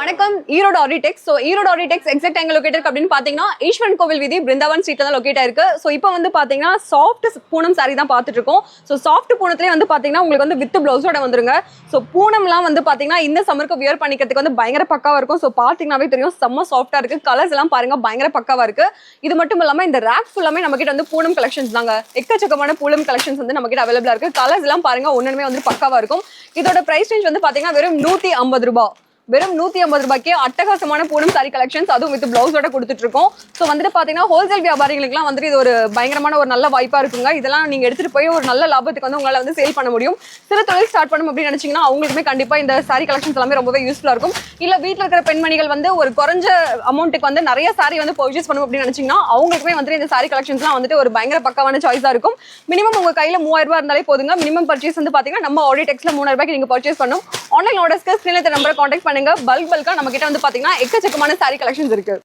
வணக்கம் Erode ஆடிடெக்ஸ். So Erode ஆடிடெக்ஸ் exact எங்க locate இருக்கு அப்படின்னு பார்த்தீங்கன்னா ஈஸ்வரன் கோவில் வீதி பிருந்தாவன் ஸ்ட்ரீட்ல தான் லொக்கேட் ஆயிருக்கு. ஸோ இப்போ வந்து பார்த்தீங்கன்னா சாஃப்ட் பூனம் சாரி தான் பார்த்துட்டு இருக்கோம். ஸோ சாஃப்ட் பூனத்திலே வந்து பார்த்தீங்கன்னா உங்களுக்கு வந்து வித் பிளவுஸோட வந்துருங்க. ஸோ பூனம்லாம் வந்து பார்த்தீங்கன்னா இந்த சம்மருக்கு வியர் பண்ணிக்கிறதுக்கு வந்து பயங்கர பக்காவா இருக்கும். ஸோ பார்த்தீங்கன்னாவே தெரியும் செம்ம சாஃப்டா இருக்கு. கலர்ஸ் எல்லாம் பாருங்க பயங்கர பக்காவா இருக்கு. இது மட்டும் இல்லாம இந்த ரேக் ஃபுல்லாமே நம்ம கிட்ட வந்து பூனம் கலெக்ஷன்ஸ் தாங்க. எக்கச்சக்கமான பூனம் கலெக்ஷன்ஸ் வந்து நம்ம கிட்ட அவைலபிளா இருக்கு. கலர்ஸ் எல்லாம் பாருங்க ஒண்ணுமே வந்து பக்காவா இருக்கும். இதோட பிரைஸ் ரேஞ்ச் வந்து பார்த்தீங்கன்னா வெறும் 150 ரூபாய். வெறும் 150 ரூபாய்க்கு அட்டகாசமான பூனம் சாரி கலெக்ஷன்ஸ் அதுவும் வித் பிளவுஸோட கொடுத்துட்டு இருக்கோம். ஸோ வந்துட்டு பார்த்தீங்கன்னா ஹோல்சேல் வியாபாரிகளுக்குலாம் வந்துட்டு இது ஒரு பயங்கரமான ஒரு நல்ல வாய்ப்பா இருக்குங்க. இதெல்லாம் நீங்க எடுத்துட்டு போய் ஒரு நல்ல லாபத்துக்கு வந்து உங்களால வந்து சேல் பண்ண முடியும். சிறு தொழில் ஸ்டார்ட் பண்ணணும் அப்படின்னு நினைச்சீங்கன்னா அவங்களுக்குமே கண்டிப்பா இந்த சாரி கலெக்ஷன்ஸ் எல்லாமே ரொம்பவே யூஸ்ஃபுல்லா இருக்கும். இல்ல வீட்டில் இருக்கிற பெண்மணிகள் வந்து ஒரு குறைஞ்ச அமௌண்ட்டுக்கு வந்து நிறைய சாரி வந்து பர்ச்சேஸ் பண்ணணும் அப்படின்னு நினைச்சீங்கன்னா அவங்களுக்குமே வந்துட்டு இந்த சாரி கலெக்ஷன்ஸ்லாம் வந்துட்டு ஒரு பயங்கர பக்காவான சாய்ஸா இருக்கும். மினிமம் உங்க கையில 3000 ரூபாய் இருந்தாலே போதுங்க. மினிமம் பர்ச்சேஸ் வந்து பாத்தீங்கன்னா நம்ம ஆடிடெக்ஸ்ல 3000 ரூபாய்க்கு நீங்க பர்ச்சேஸ் பண்ணணும். ஆன்லைன் ஆர்டர்ஸ்க்கு ஸ்கிரீன்ல நம்பரை கான்டாக்ட் பண்ணுங்க. பல்கா நம்ம கிட்ட வந்து பாத்தீங்கன்னா எக்கச்சக்கமான சாரி கலெக்ஷன்ஸ் இருக்கு.